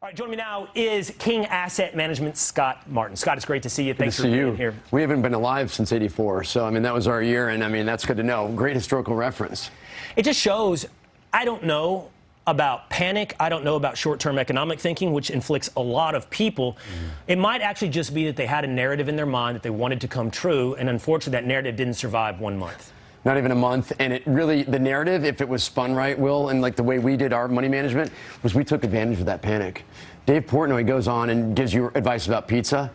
All right, joining me now is King Asset Management Scott Martin. Scott, it's great to see you. Thanks for being here. We haven't been alive since '84, so I mean that was our year, and I mean that's good to know. Great historical reference. It just shows I don't know about panic. I don't know about short-term economic thinking, which inflicts a lot of people. It might actually just be that they had a narrative in their mind that they wanted to come true, and unfortunately that narrative didn't survive 1 month. Not even a month, and it really, the narrative, if it was spun right, Will, and like the way we did our money management, was we took advantage of that panic. Dave Portnoy goes on and gives you advice about pizza,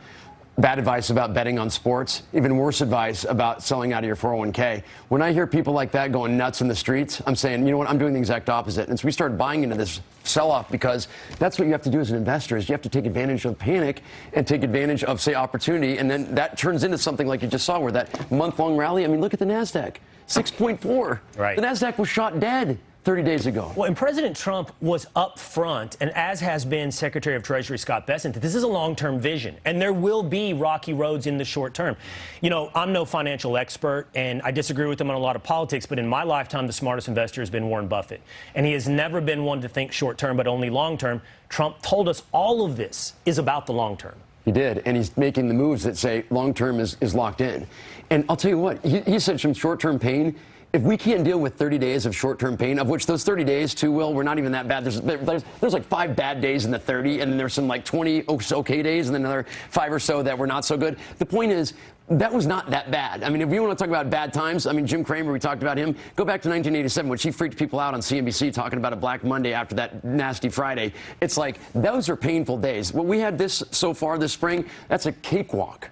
bad advice about betting on sports, even worse advice about selling out of your 401k. When I hear people like that going nuts in the streets, I'm saying, you know what, I'm doing the exact opposite. And so we started buying into this sell-off because that's what you have to do as an investor is you have to take advantage of panic and take advantage of, say, opportunity, and then that turns into something like you just saw where that month-long rally, I mean, look at the NASDAQ. 6.4. Right. The NASDAQ was shot dead 30 days ago. Well, and President Trump was up front, and as has been Secretary of Treasury Scott Bessent, that this is a long-term vision, and there will be rocky roads in the short term. You know, I'm no financial expert, and I disagree with him on a lot of politics, but in my lifetime, the smartest investor has been Warren Buffett. And he has never been one to think short-term, but only long-term. Trump told us all of this is about the long-term. He did, and he's making the moves that say long-term is locked in. And I'll tell you what, he said some short-term pain. If we can't deal with 30 days of short-term pain, of which those 30 days, too, Will, were not even that bad. There's like 5 bad days in the 30, and then there's some like 20 okay days, and then another 5 or so that were not so good. The point is, that was not that bad. I mean, if you want to talk about bad times, I mean, Jim Cramer, we talked about him. Go back to 1987, which he freaked people out on CNBC talking about a Black Monday after that nasty Friday. It's like, those are painful days. What we had this so far this spring, that's a cakewalk.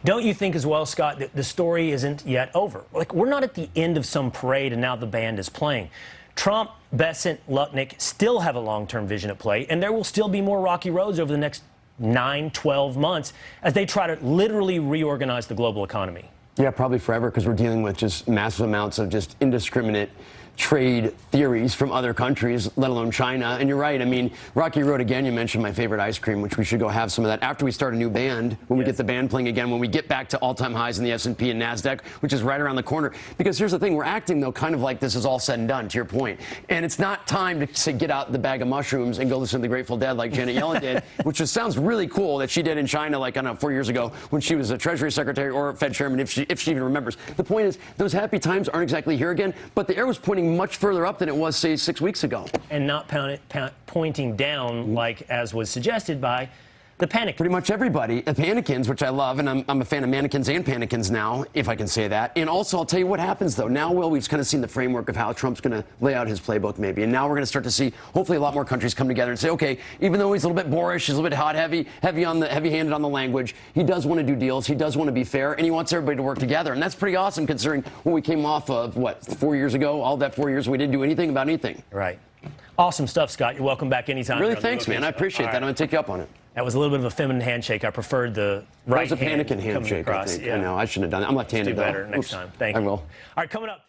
Don't you think as well, Scott, that the story isn't yet over? Like, we're not at the end of some parade and now the band is playing. Trump, Bessent, Lutnick still have a long-term vision at play, and there will still be more rocky roads over the next 9, 12 months as they try to literally reorganize the global economy. Yeah, probably forever, because we're dealing with just massive amounts of just indiscriminate trade theories from other countries, let alone China. And you're right. I mean, Rocky Road, again, you mentioned my favorite ice cream, which we should go have some of that after we start a new band, when we get the band playing again, when we get back to all-time highs in the S&P and NASDAQ, which is right around the corner. Because here's the thing, we're acting, though, kind of like this is all said and done, to your point. And it's not time to say, get out the bag of mushrooms and go listen to the Grateful Dead like Janet Yellen did, which just sounds really cool that she did in China, like, I don't know, 4 years ago when she was a Treasury Secretary or Fed Chairman, if she even remembers. The point is, those happy times aren't exactly here again, but the air was pointing much further up than it was, say, 6 weeks ago. And not pointing down like as was suggested by the panic. Pretty much everybody. The panicans, which I love, and I'm a fan of mannequins and panicans now, if I can say that. And also, I'll tell you what happens, though. Now, Will, we've kind of seen the framework of how Trump's going to lay out his playbook, maybe. And now we're going to start to see, hopefully, a lot more countries come together and say, okay, even though he's a little bit boorish, he's a little bit heavy-handed on the language, he does want to do deals, he does want to be fair, and he wants everybody to work together. And that's pretty awesome, considering when we came off of, what, 4 years ago, all that 4 years, we didn't do anything about anything. Right. Awesome stuff, Scott. You're welcome back anytime. Really, thanks, man. I appreciate that. I'm going to take you up on it. That was a little bit of a feminine handshake. I preferred the right hand. That was a panicking handshake, I think. Yeah. I know. I shouldn't have done it. I'm left-handed, Do though. better next time. Thank you. I will. All right, coming up.